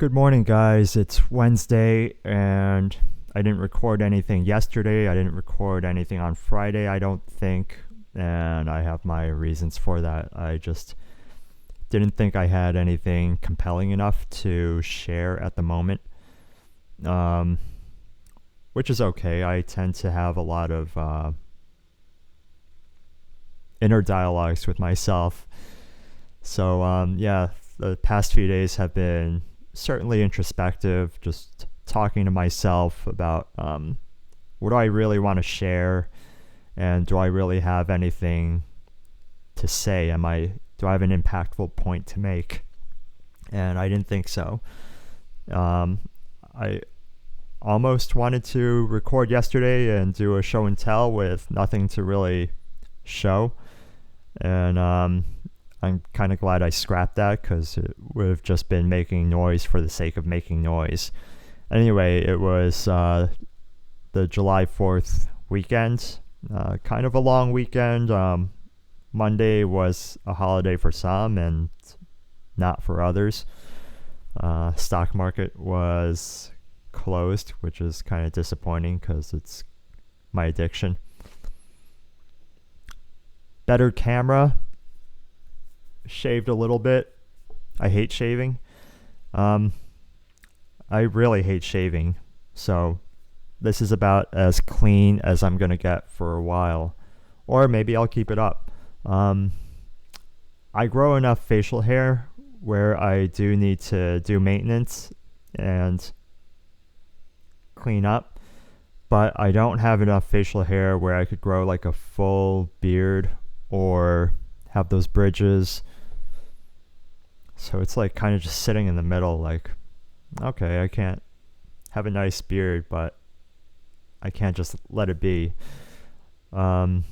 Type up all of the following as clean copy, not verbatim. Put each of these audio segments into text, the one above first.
Good morning, guys. It's Wednesday, and I didn't record anything yesterday. I didn't record anything on Friday, I don't think, and I have my reasons for that. I just didn't think I had anything compelling enough to share at the moment, um, which is okay. I tend to have a lot of inner dialogues with myself. So, yeah, the past few days have been certainly introspective, just talking to myself about what do I really want to share, and do I really have anything to say? Do I have an impactful point to make? And I didn't think so. I almost wanted to record yesterday and do a show and tell with nothing to really show, and I'm kind of glad I scrapped that because it would have just been making noise for the sake of making noise. Anyway, it was the July 4th weekend, kind of a long weekend. Monday was a holiday for some and not for others. Stock market was closed, which is kind of disappointing because it's my addiction. Better camera. Shaved a little bit. I hate shaving. I really hate shaving. So this is about as clean as I'm going to get for a while. Or maybe I'll keep it up. I grow enough facial hair where I do need to do maintenance and clean up. But I don't have enough facial hair where I could grow like a full beard or have those bridges. So it's like kind of just sitting in the middle, like, okay, I can't have a nice beard, but I can't just let it be. So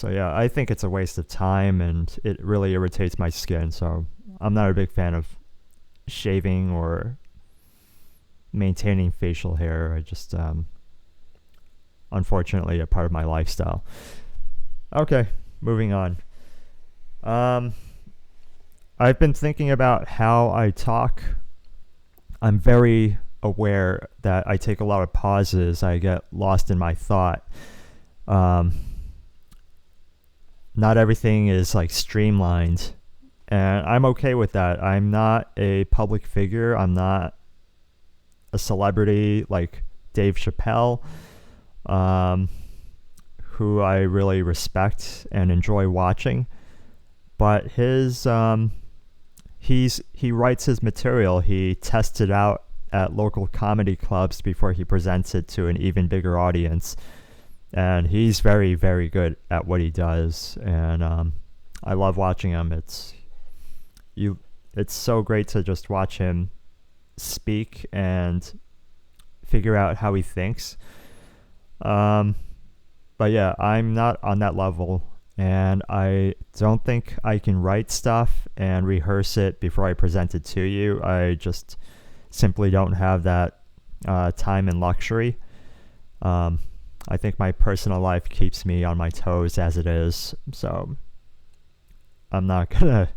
yeah, I think it's a waste of time, and it really irritates my skin. So I'm not a big fan of shaving or maintaining facial hair. I just, unfortunately, a part of my lifestyle. Okay, moving on. I've been thinking about how I talk. I'm very aware that I take a lot of pauses. I get lost in my thought. Not everything is like streamlined, and I'm okay with that. I'm not a public figure. I'm not a celebrity like Dave Chappelle, who I really respect and enjoy watching. But he writes his material. He tests it out at local comedy clubs before he presents it to an even bigger audience. And he's very, very good at what he does. And I love watching him. It's so great to just watch him speak and figure out how he thinks. But yeah, I'm not on that level. And I don't think I can write stuff and rehearse it before I present it to you. I just simply don't have that time and luxury. I think my personal life keeps me on my toes as it is. So I'm not going to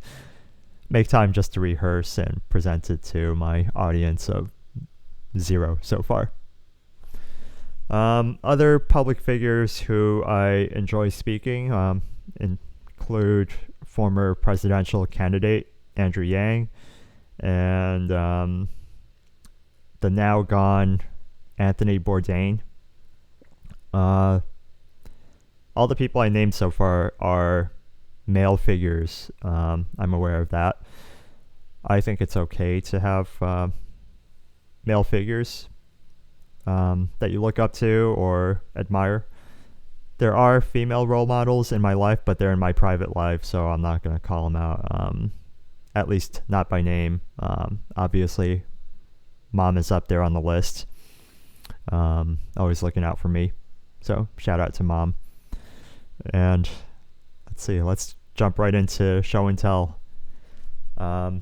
make time just to rehearse and present it to my audience of 0 so far. Other public figures who I enjoy speaking include former presidential candidate Andrew Yang and the now gone Anthony Bourdain. All the people I named so far are male figures. I'm aware of that. I think it's okay to have male figures that you look up to or admire. There are female role models in my life, but they're in my private life, so I'm not going to call them out, at least not by name. Obviously, Mom is up there on the list, always looking out for me, so shout out to Mom. And let's jump right into show and tell. I've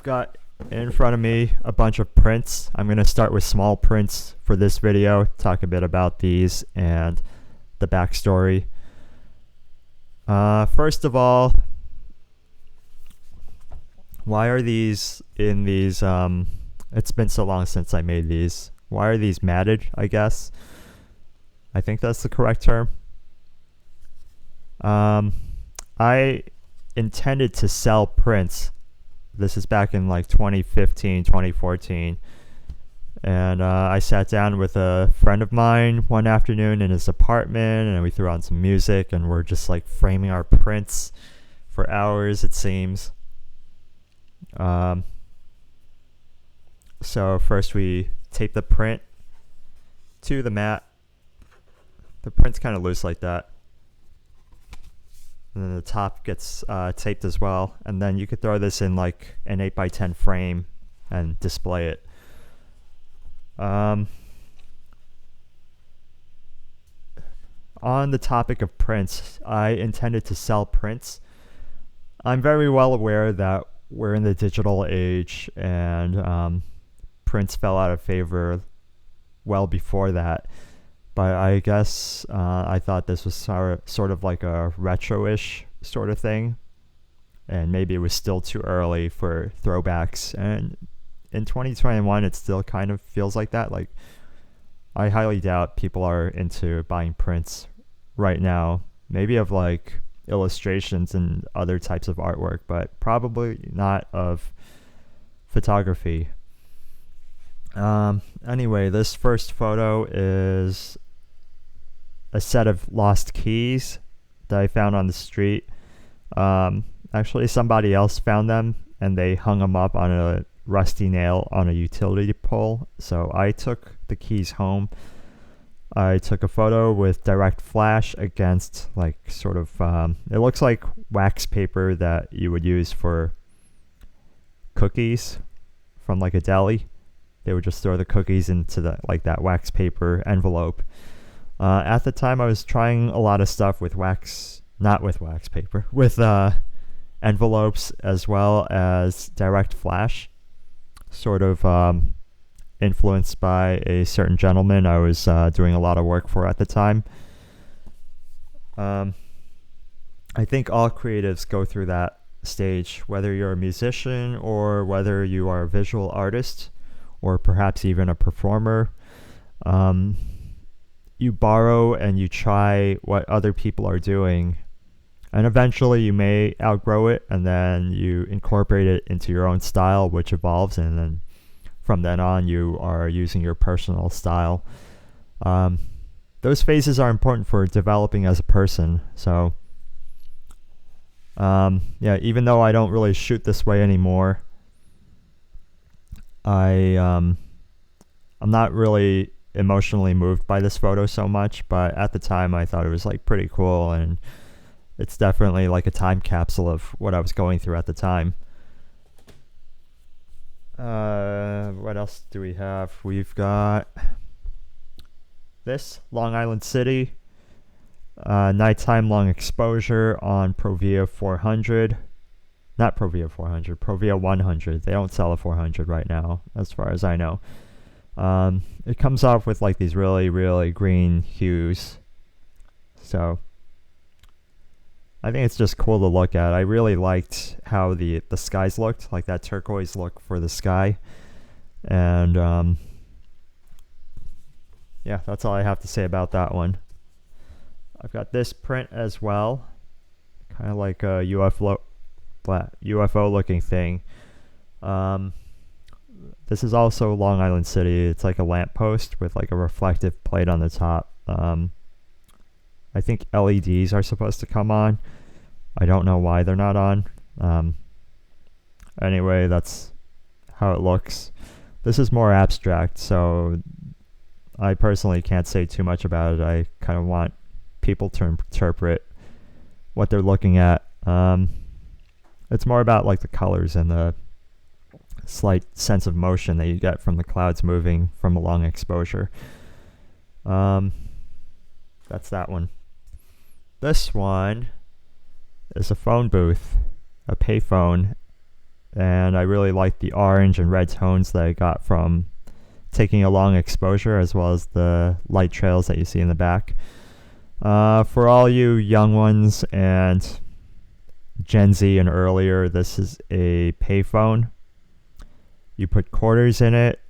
got in front of me a bunch of prints. I'm going to start with small prints for this video, talk a bit about these and the backstory. First of all, Why are these in these it's been so long since I made these. Why are these matted, I guess? I think that's the correct term. I intended to sell prints. This is back in like 2015, 2014. And I sat down with a friend of mine one afternoon in his apartment, and we threw on some music, and we're just like framing our prints for hours, it seems. So first we tape the print to the mat. The print's kind of loose like that. And then the top gets taped as well. And then you could throw this in like an 8x10 frame and display it. On the topic of prints, I intended to sell prints. I'm very well aware that we're in the digital age, and prints fell out of favor well before that. But I guess I thought this was sort of like a retro-ish sort of thing, and maybe it was still too early for throwbacks. And in 2021, it still kind of feels like that. Like, I highly doubt people are into buying prints right now. Maybe of like illustrations and other types of artwork, but probably not of photography. Anyway, this first photo is a set of lost keys that I found on the street. Actually, somebody else found them, and they hung them up on a rusty nail on a utility pole. So I took the keys home. I took a photo with direct flash against like sort of, it looks like wax paper that you would use for cookies from like a deli. They would just throw the cookies into that wax paper envelope. At the time, I was trying a lot of stuff with not with wax paper, with envelopes as well as direct flash, sort of influenced by a certain gentleman I was doing a lot of work for at the time. I think all creatives go through that stage, whether you're a musician or whether you are a visual artist or perhaps even a performer. You borrow and you try what other people are doing, and eventually you may outgrow it, and then you incorporate it into your own style, which evolves, and then from then on you are using your personal style. Those phases are important for developing as a person. So yeah, even though I don't really shoot this way anymore, I'm not really emotionally moved by this photo so much, but at the time I thought it was like pretty cool, and it's definitely like a time capsule of what I was going through at the time. What else do we have? We've got this Long Island City, nighttime long exposure on Provia 400. Not Provia 400, Provia 100. They don't sell a 400 right now, as far as I know. It comes off with like these really, really green hues. So I think it's just cool to look at. I really liked how the skies looked, like that turquoise look for the sky. And yeah, that's all I have to say about that one. I've got this print as well, kind of like a UFO looking thing. This is also Long Island City. It's like a lamppost with like a reflective plate on the top. I think LEDs are supposed to come on. I don't know why they're not on. Anyway, that's how it looks. This is more abstract, so I personally can't say too much about it. I kind of want people to interpret what they're looking at. It's more about like the colors and the slight sense of motion that you get from the clouds moving from a long exposure. That's that one. This one is a phone booth, a payphone, and I really like the orange and red tones that I got from taking a long exposure, as well as the light trails that you see in the back. For all you young ones and Gen Z and earlier, this is a payphone. You put quarters in it,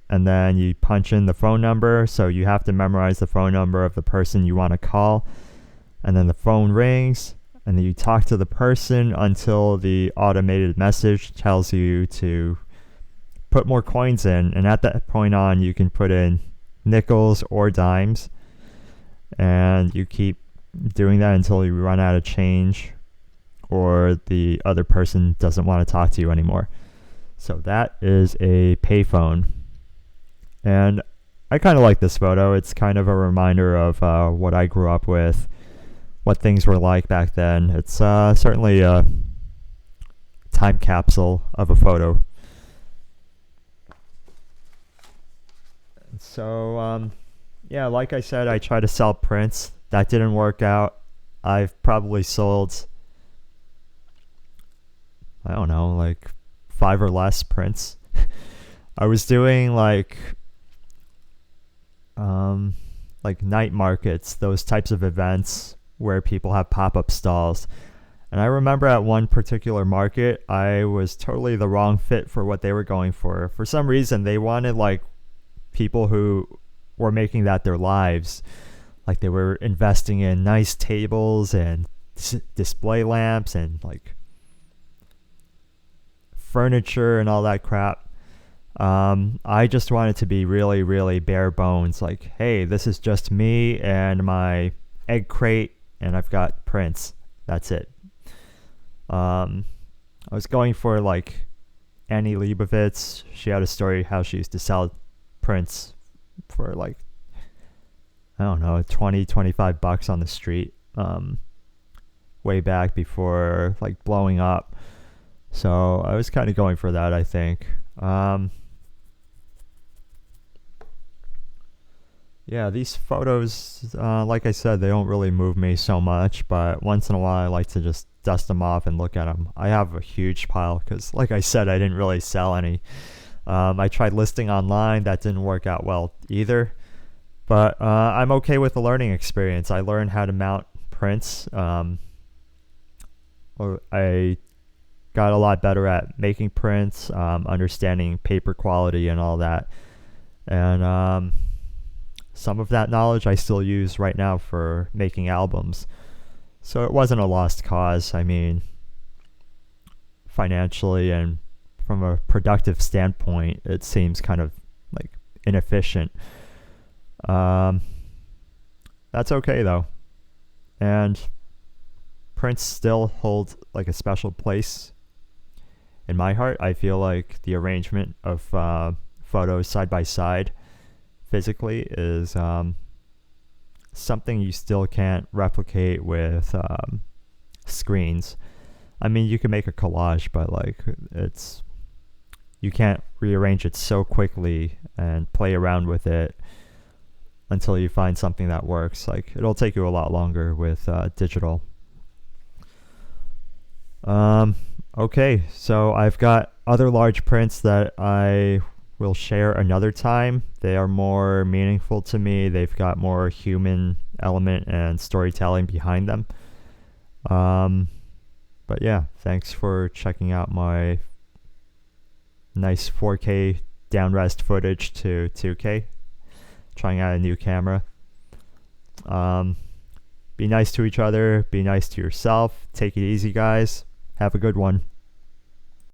and then you punch in the phone number. So you have to memorize the phone number of the person you want to call. And then the phone rings, and then you talk to the person until the automated message tells you to put more coins in. And at that point on, you can put in nickels or dimes. And you keep doing that until you run out of change or the other person doesn't want to talk to you anymore. So that is a payphone. And I kind of like this photo. It's kind of a reminder of what I grew up with, what things were like back then. It's certainly a time capsule of a photo. So, yeah, like I said, I tried to sell prints. That didn't work out. I've probably sold, I don't know, like 5 or less prints. I was doing like night markets, those types of events where people have pop-up stalls. And I remember at one particular market, I was totally the wrong fit for what they were going for. For some reason, they wanted like people who were making that their lives. Like they were investing in nice tables and display lamps and like furniture and all that crap. I just wanted to be really, really bare bones. Like, hey, this is just me and my egg crate, and I've got prints. That's it. I was going for like Annie Leibovitz. She had a story how she used to sell prints for like, I don't know, 20, 25 bucks on the street, way back before like blowing up. So I was kind of going for that, I think. Yeah, these photos, like I said, they don't really move me so much, but once in a while I like to just dust them off and look at them. I have a huge pile because, like I said, I didn't really sell any. I tried listing online. That didn't work out well either. But I'm okay with the learning experience. I learned how to mount prints. I got a lot better at making prints, understanding paper quality and all that. And some of that knowledge I still use right now for making albums. So it wasn't a lost cause. I mean, financially and from a productive standpoint, it seems kind of like inefficient. That's okay though. And prints still hold like a special place in my heart. I feel like the arrangement of photos side by side physically is something you still can't replicate with screens. I mean, you can make a collage, but like you can't rearrange it so quickly and play around with it until you find something that works. Like it'll take you a lot longer with digital. Okay, so I've got other large prints that I will share another time. They are more meaningful to me. They've got more human element and storytelling behind them. But yeah, thanks for checking out my nice 4K downres footage to 2K. Trying out a new camera. Be nice to each other. Be nice to yourself. Take it easy, guys. Have a good one.